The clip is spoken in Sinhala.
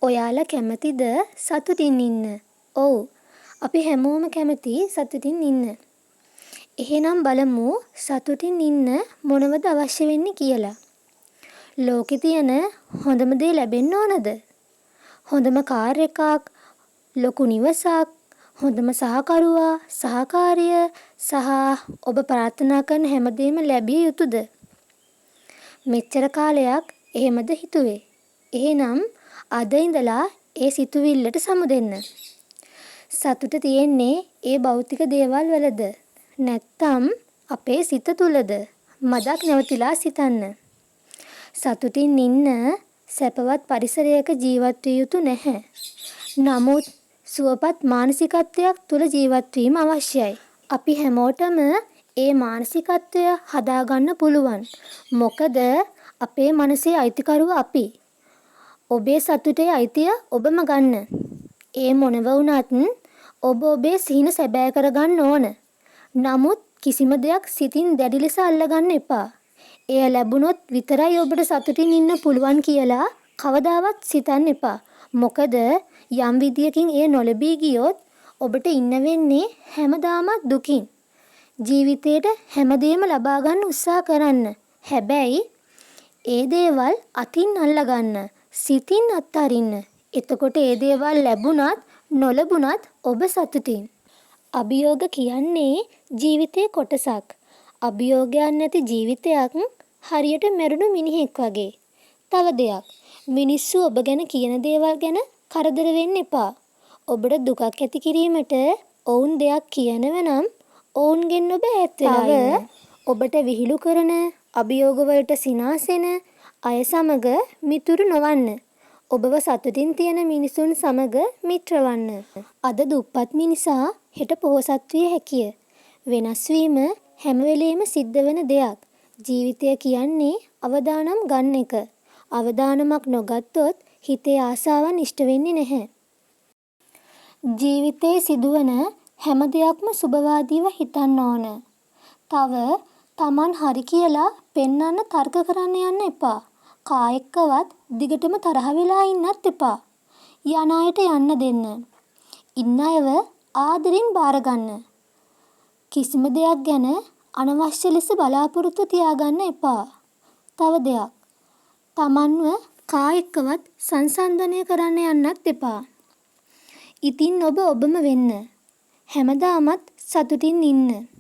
ඔයාලා කැමතිද සතුටින් ඉන්න? ඔව්. අපි හැමෝම කැමති සතුටින් ඉන්න. එහෙනම් බලමු සතුටින් ඉන්න මොනවද අවශ්‍ය වෙන්නේ කියලා. ලෝකේ තියෙන හොඳම දේ ලැබෙන්න ඕනද? හොඳම කාර් එකක්, ලොකු නිවසක්, හොඳම සහකරුවා, සහකාරිය සහ ඔබ ප්‍රාර්ථනා කරන හැමදේම ලැබිය යුතුද? මෙච්චර කාලයක් එහෙමද හිතුවේ? එහෙනම් අද ඉඳලා ඒ සිතුවිල්ලට සමුදෙන්න. සතුට තියෙන්නේ ඒ භෞතික දේවල් වලද? නැත්තම් අපේ සිත තුලද? මදක් නැවතිලා සිතන්න. සතුටින් ඉන්න සැපවත් පරිසරයක ජීවත් විය යුතු නැහැ. නමුත් සුවපත් මානසිකත්වයක් තුල ජීවත් වීම අවශ්‍යයි. අපි හැමෝටම ඒ මානසිකත්වය හදාගන්න පුළුවන්. මොකද අපේ මනසේ අයිතිකරුව අපි. ඔබේ සතුටේ අයිතිය ඔබම ගන්න. ඒ මොනව වුණත් ඔබ ඔබේ සිහින සැබෑ කරගන්න ඕන. නමුත් කිසිම දෙයක් සිතින් දැඩි ලෙස අල්ලගන්න එපා. එය ලැබුණොත් විතරයි ඔබට සතුටින් ඉන්න පුළුවන් කියලා කවදාවත් සිතන්න එපා. මොකද යම් විදියකින් එය නොලැබී ගියොත් ඔබට ඉන්න වෙන්නේ හැමදාම දුකින්. ජීවිතේට හැමදේම ලබා ගන්න උත්සාහ කරන්න. හැබැයි ඒ දේවල් අතින් අල්ලගන්න. සිතින් අත්හරින්න. එතකොට ඒ දේවල් ලැබුණත් නොලැබුණත් ඔබ සතුටින්. අභියෝග කියන්නේ ජීවිතේ කොටසක්. අභියෝගයක් නැති ජීවිතයක් හරියට මැරුණු මිනිහෙක් වගේ. තව දෙයක්. මිනිස්සු ඔබ ගැන කියන දේවල් ගැන කරදර වෙන්න එපා. ඔබට දුකක් ඇති කිරීමට ඔවුන් දෙයක් කියනව නම් ඔවුන්ගෙන් ඔබ ඈත් වෙලා ඉන්න. ඔබට විහිළු කරන, අභියෝග වලට සිනාසෙන අය සමග මිතුරු නොවන්න. ඔබව සතුටින් තියන මිනිසුන් සමග මිත්‍රවන්න. අද දුප්පත් මිනිසා හෙට පොහොසත් විය හැකිය. වෙනස් වීම හැම වෙලෙම සිද්ධ වෙන දෙයක්. ජීවිතය කියන්නේ අවදානම් ගන්න එක. අවදානමක් නොගත්තොත් හිතේ ආසාවන් ඉෂ්ට වෙන්නේ නැහැ. ජීවිතේ සිදුවන හැම දෙයක්ම සුබවාදීව හිතන්න ඕන. තව Taman හරි කියලා පෙන්වන්න තර්ක කරන්න යන්න එපා. කා එක්කවත් දිගටම තරහ වෙලා ඉන්නත් එපා. යන අයට යන්න දෙන්න. ඉන්න අයව ආදරෙන් බාර ගන්න. කිසිම දෙයක් ගැන අනවශ්‍ය ලෙස බලාපොරොත්තු තියාගන්න එපා. තව දෙයක්. Tamanව කා එක්කවත් සංසන්දනය කරන්න යන්නත් එපා. ඉතින් ඔබ ඔබම වෙන්න. හැමදාමත් සතුටින් ඉන්න.